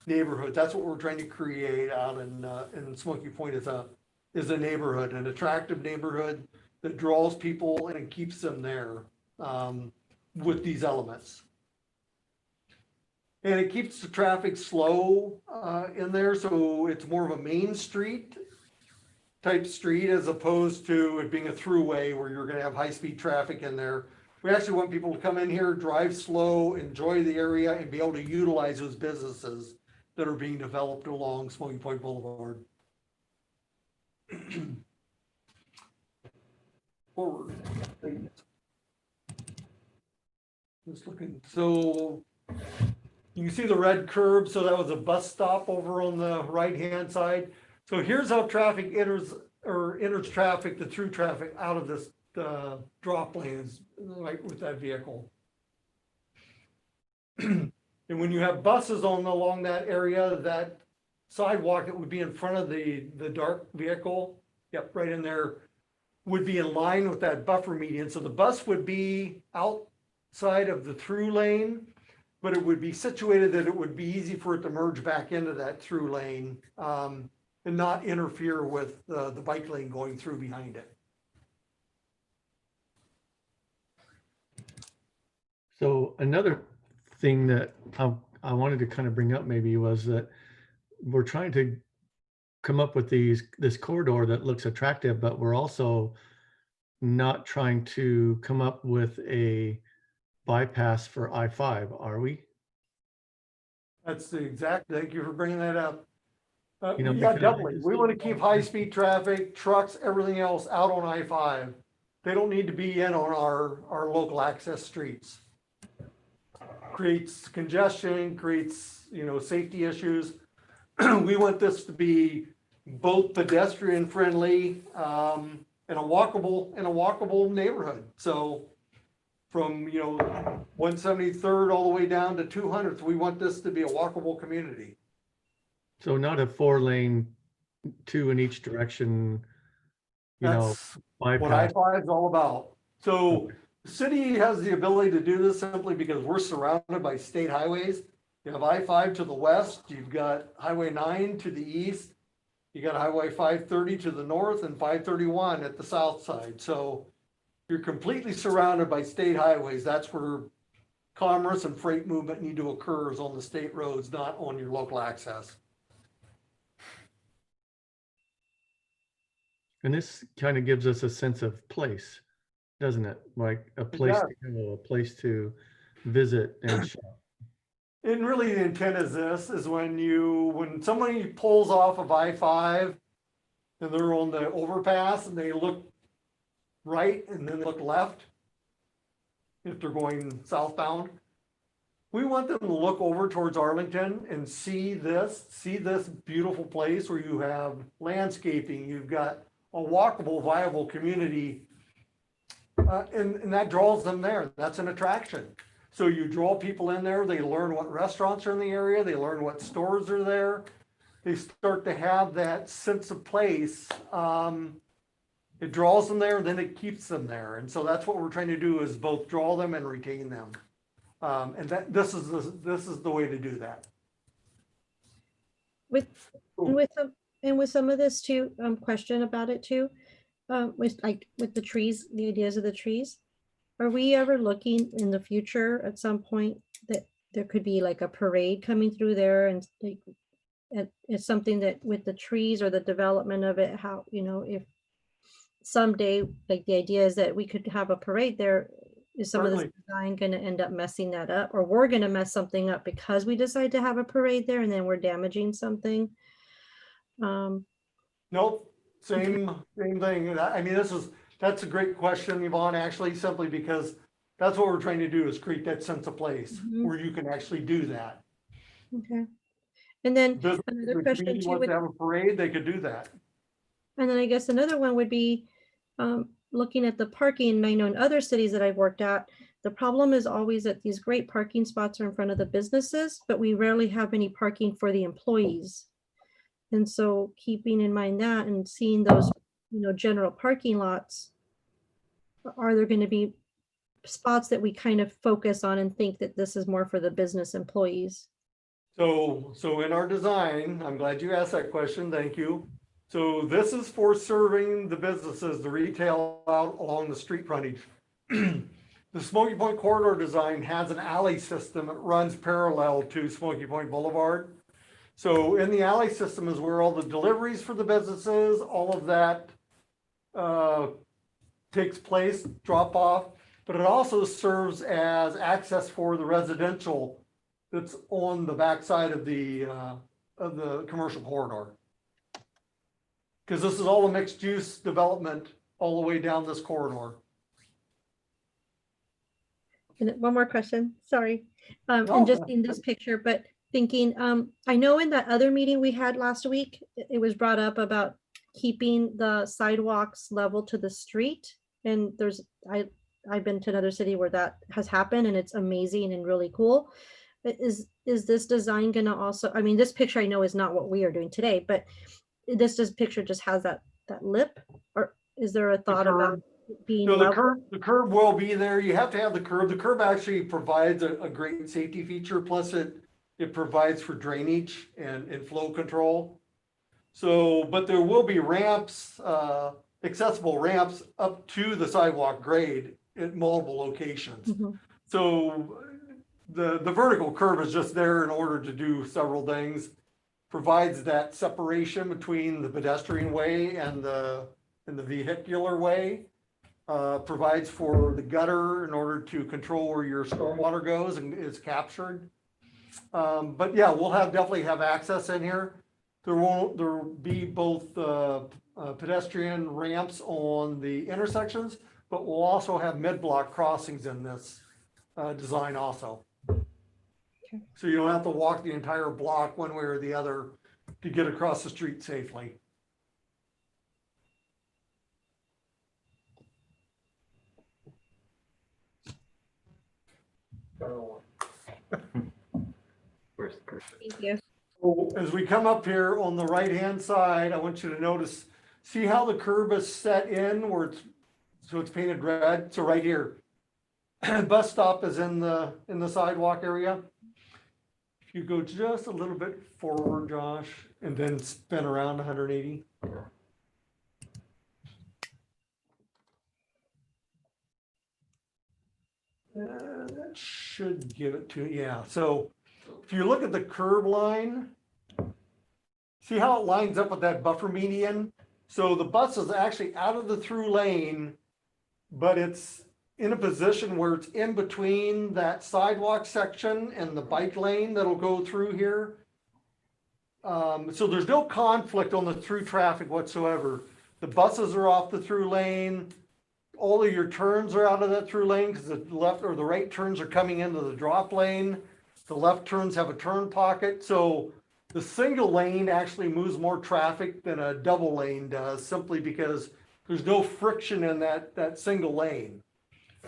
neighborhood. That's what we're trying to create out in Smoky Point is a neighborhood, an attractive neighborhood that draws people in and keeps them there with these elements. And it keeps the traffic slow in there, so it's more of a main street type street as opposed to it being a throughway where you're gonna have high-speed traffic in there. We actually want people to come in here, drive slow, enjoy the area, and be able to utilize those businesses that are being developed along Smoky Point Boulevard. Forward. Just looking, so You can see the red curb, so that was a bus stop over on the right-hand side. So here's how traffic enters traffic, the through traffic out of this drop lanes, right with that vehicle. And when you have buses along that area, that sidewalk that would be in front of the dark vehicle, yep, right in there, would be in line with that buffer median. So the bus would be outside of the through lane, but it would be situated that it would be easy for it to merge back into that through lane, and not interfere with the bike lane going through behind it. So another thing that I wanted to kind of bring up maybe was that we're trying to come up with this corridor that looks attractive, but we're also not trying to come up with a bypass for I-5, are we? That's the exact, thank you for bringing that up. You know, Yeah, because I definitely. just We want to don't- keep high-speed traffic, trucks, everything else out on I-5. They don't need to be in on our local access streets. Creates congestion, creates, safety issues. We want this to be both pedestrian friendly, and a walkable neighborhood. So from, 173rd all the way down to 200th, we want this to be a walkable community. So not a 4-lane, 2 in each direction, That's what bypass. I-5 is all about. So the city has the ability to do this simply because we're surrounded by state highways. You have I-5 to the west, you've got Highway 9 to the east, you got Highway 530 to the north and 531 at the south side. So you're completely surrounded by state highways. That's where commerce and freight movement need to occur, is on the state roads, not on your local access. And this kind of gives us a sense of place, doesn't it? Like a place does. to go, a place to visit and shop. And really the intent is this, is when somebody pulls off of I-5 and they're on the overpass and they look right and then they look left, if they're going southbound, we want them to look over towards Arlington and see this beautiful place where you have landscaping, you've got a walkable, viable community, and that draws them there. That's an attraction. So you draw people in there, they learn what restaurants are in the area, they learn what stores are there. They start to have that sense of place. It draws them there, then it keeps them there. And so that's what we're trying to do, is both draw them and retain them. And this is the way to do that. With some of this too, question about it too, with the trees, the ideas of the trees. Are we ever looking in the future at some point that there could be like a parade coming through there, and like it's something that with the trees or the development of it, how, if someday, like the idea is that we could have a parade there, is some of this Certainly. design going to end up messing that up, or we're going to mess something up because we decide to have a parade there and then we're damaging something? Nope, same thing. I mean, that's a great question, Yvonne, actually, simply because that's what we're trying to do, is create that sense of place Mhm. where you can actually do that. Okay. And then Business, another the question community too, wants with, to have a parade, they could do that. and then I guess another one would be looking at the parking. And I know in other cities that I've worked at, the problem is always that these great parking spots are in front of the businesses, but we rarely have any parking for the employees. And so keeping in mind that and seeing those, general parking lots, are there going to be spots that we kind of focus on and think that this is more for the business employees? So in our design, I'm glad you asked that question, thank you. So this is for serving the businesses, the retail out along the street frontage. The Smoky Point corridor design has an alley system that runs parallel to Smoky Point Boulevard. So in the alley system is where all the deliveries for the businesses, all of that takes place, drop off, but it also serves as access for the residential that's on the backside of the commercial corridor. Because this is all a mixed use development all the way down this corridor. And one more question, sorry. No, And just no. in this picture, but thinking, I know in that other meeting we had last week, it was brought up about keeping the sidewalks level to the street. And I've been to another city where that has happened and it's amazing and really cool. Is this design gonna also, I mean, this picture I know is not what we are doing today, but this picture just has that lip? Or is there a thought about curb. it being So level? the curb will be there. You have to have the curb. The curb actually provides a great safety feature. Plus it provides for drainage and flow control. So, but there will be ramps, accessible ramps up to the sidewalk grade at multiple locations. Mhm. So the vertical curb is just there in order to do several things. Provides that separation between the pedestrian way and the vehicular way. Provides for the gutter in order to control where your stormwater goes and is captured. But yeah, we'll definitely have access in here. There will be both pedestrian ramps on the intersections, but we'll also have mid-block crossings in this design also. Okay. So you don't have to walk the entire block one way or the other to get across the street safely. First person. Thank you. So as we come up here on the right-hand side, I want you to notice, see how the curb is set in where it's painted red? So right here. Bus stop is in the sidewalk area. If you go just a little bit forward, Josh, and then spin around 180. That should give it to, yeah. So if you look at the curb line, see how it lines up with that buffer median? So the bus is actually out of the through lane, but it's in a position where it's in between that sidewalk section and the bike lane that'll go through here. So there's no conflict on the through traffic whatsoever. The buses are off the through lane. All of your turns are out of that through lane because the left or the right turns are coming into the drop lane. The left turns have a turn pocket. So the single lane actually moves more traffic than a double lane does, simply because there's no friction in that single lane.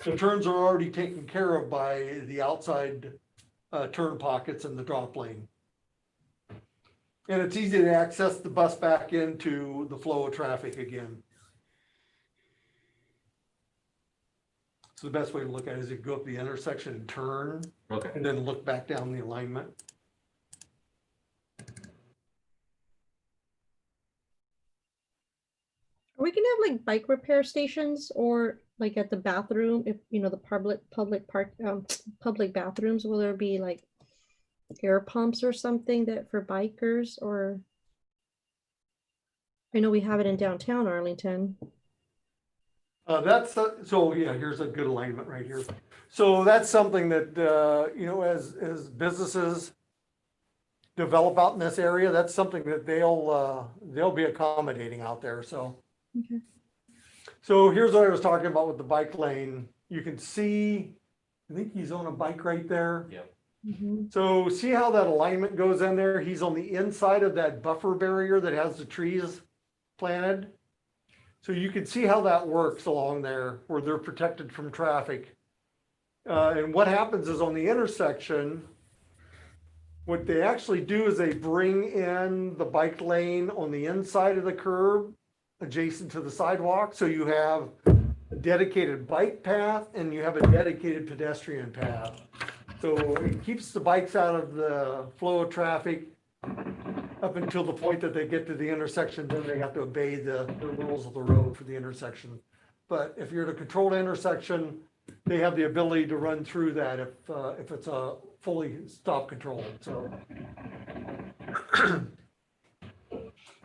The turns are already taken care of by the outside turn pockets in the drop lane. And it's easy to access the bus back into the flow of traffic again. So the best way to look at it is you go up the intersection and turn, Okay. and then look back down the alignment. Are we gonna have like bike repair stations or like at the bathroom, if you know, the public bathrooms, will there be like air pumps or something that for bikers? Or I know we have it in downtown Arlington. So yeah, here's a good alignment right here. So that's something that, you know, as businesses develop out in this area, that's something that they'll be accommodating out there, so. Okay. So here's what I was talking about with the bike lane. You can see, I think he's on a bike right there. Yep. Mhm. So see how that alignment goes in there? He's on the inside of that buffer barrier that has the trees planted. So you can see how that works along there where they're protected from traffic. And what happens is on the intersection, what they actually do is they bring in the bike lane on the inside of the curb adjacent to the sidewalk. So you have a dedicated bike path and you have a dedicated pedestrian path. So it keeps the bikes out of the flow of traffic up until the point that they get to the intersection. Then they have to obey the rules of the road for the intersection. But if you're at a controlled intersection, they have the ability to run through that if it's a fully stop controlled, so.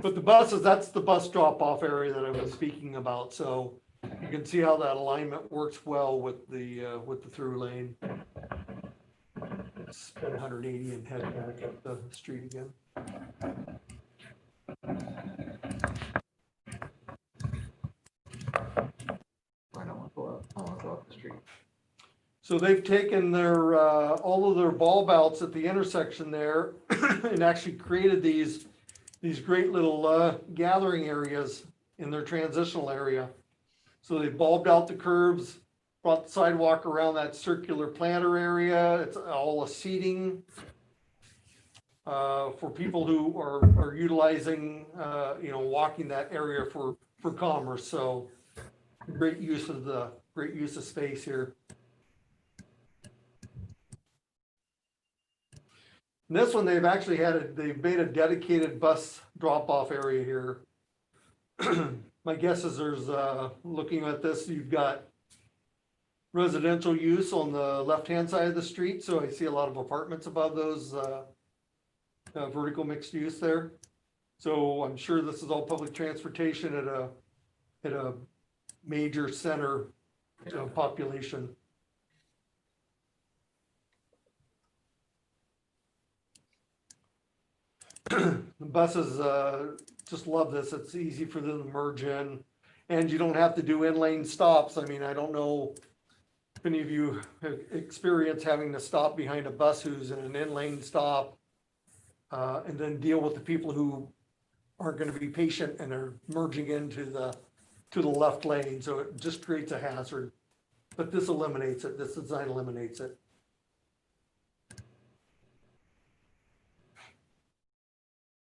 But the buses, that's the bus drop-off area that I was speaking about, so you can see how that alignment works well with the through lane. Spin 180 and head back up the street again. I don't want to go up. I want to go up the street. So they've taken their, all of their bulb outs at the intersection there and actually created these great little gathering areas in their transitional area. So they bulbed out the curbs, brought the sidewalk around that circular planter area. It's all a seating for people who are utilizing, walking that area for commerce. So great use of space here. And this one, they've made a dedicated bus drop-off area here. My guess is there's, looking at this, you've got residential use on the left-hand side of the street, so I see a lot of apartments above those vertical mixed use there. So I'm sure this is all public transportation at a major center population. The buses just love this. It's easy for them to merge in, and you don't have to do in-lane stops. I mean, I don't know if any of you have experienced having to stop behind a bus who's in an in-lane stop, and then deal with the people who aren't going to be patient and are merging into the left lane. So it just creates a hazard. But this eliminates it. This design eliminates it.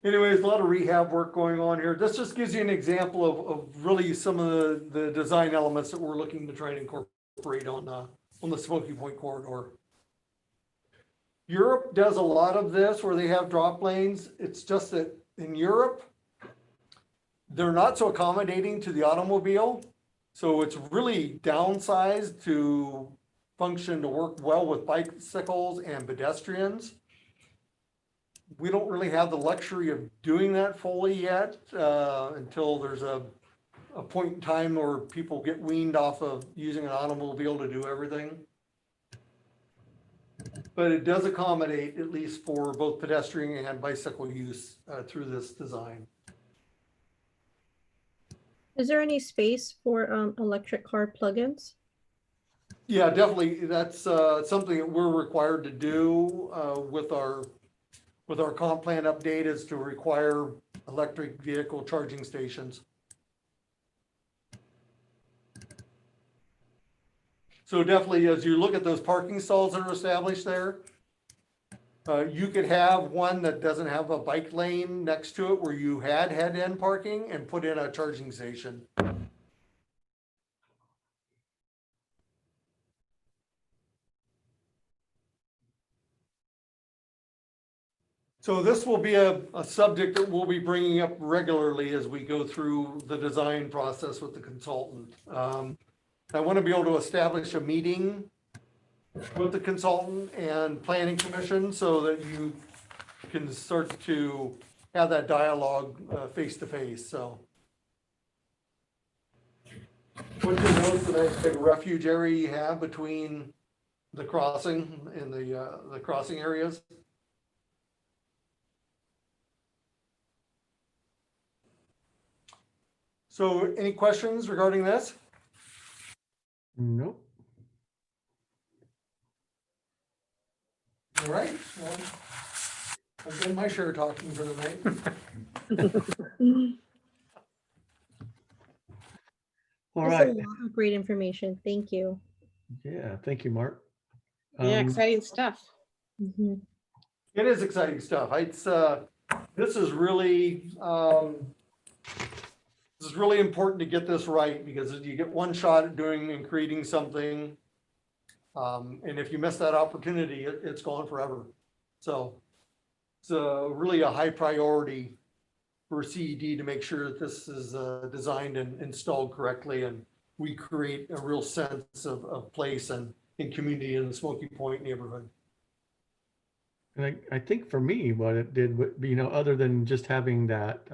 Anyways, a lot of rehab work going on here. This just gives you an example of really some of the design elements that we're looking to try and incorporate on the Smoky Point corridor. Europe does a lot of this where they have drop lanes. It's just that in Europe, they're not so accommodating to the automobile. So it's really downsized to function to work well with bicycles and pedestrians. We don't really have the luxury of doing that fully yet until there's a point in time where people get weaned off of using an automobile to do everything. But it does accommodate, at least for both pedestrian and bicycle use through this design. Is there any space for electric car plugins? Yeah, definitely. That's something that we're required to do with our comp plan update, is to require electric vehicle charging stations. So definitely, as you look at those parking stalls that are established there, you could have one that doesn't have a bike lane next to it where you had head-end parking and put in a charging station. So this will be a subject that we'll be bringing up regularly as we go through the design process with the consultant. I want to be able to establish a meeting with the consultant and planning commission so that you can start to have that dialogue face to face. So what you notice the nice big refuge area you have between the crossing and the crossing areas. So any questions regarding this? Nope. All right. Well, I've done my share of talking for the night. All That's right. a lot of great information. Thank you. Yeah, thank you, Mark. Yeah, exciting stuff. Mhm. It is exciting stuff. It's this is really important to get this right, because you get one shot at doing and creating something. And if you miss that opportunity, it's gone forever. So it's really a high priority for CED to make sure that this is designed and installed correctly, and we create a real sense of place and in community in the Smoky Point neighborhood. And I think for me, what it did, other than just having that,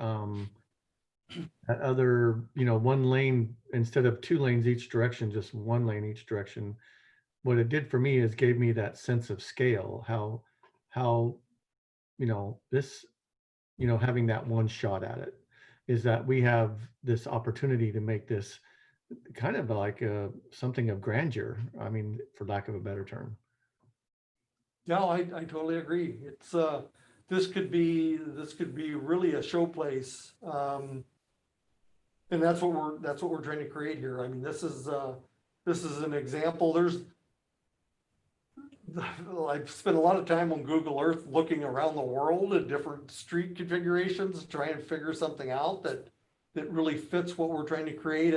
that other, one lane instead of two lanes each direction, just one lane each direction. What it did for me is gave me that sense of scale, how, this, having that one shot at it is that we have this opportunity to make this kind of like something of grandeur. I mean, for lack of a better term. Yeah, I totally agree. It's, this could be really a showplace. And that's what we're trying to create here. I mean, this is an example. I've spent a lot of time on Google Earth looking around the world at different street configurations, trying to figure something out that really fits what we're trying to create.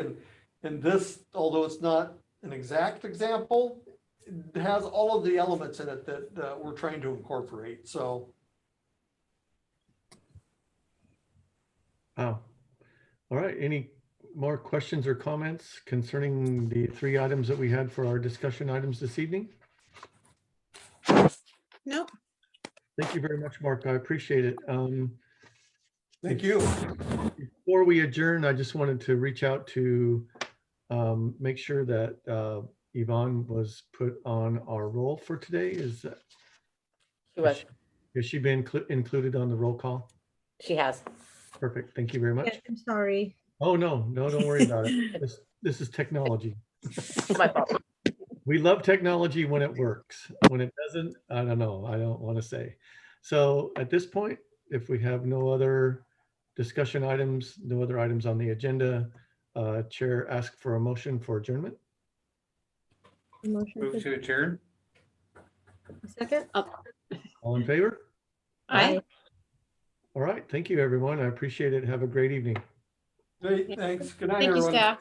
And this, although it's not an exact example, it has all of the elements in it that we're trying to incorporate. So. Oh, all right. Any more questions or comments concerning the 3 items that we had for our discussion items this evening? Nope. Thank you very much, Mark. I appreciate it. Thank you. Before we adjourn, I just wanted to reach out to make sure that Yvonne was put on our roll for today. Is has she been included on the roll call? She has. Perfect. Thank you very much. Yeah, I'm sorry. Oh, no, don't worry about it. This is technology. My fault. We love technology when it works. When it doesn't, I don't know. I don't want to say. So at this point, if we have no other discussion items, no other items on the agenda, Chair asks for a motion for adjournment. Motion Move to adjourn. second. All in favor? Aye. All right. Thank you, everyone. I appreciate it. Have a great evening. Great, thanks. Good night, Thank you, everyone. staff.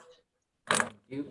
You.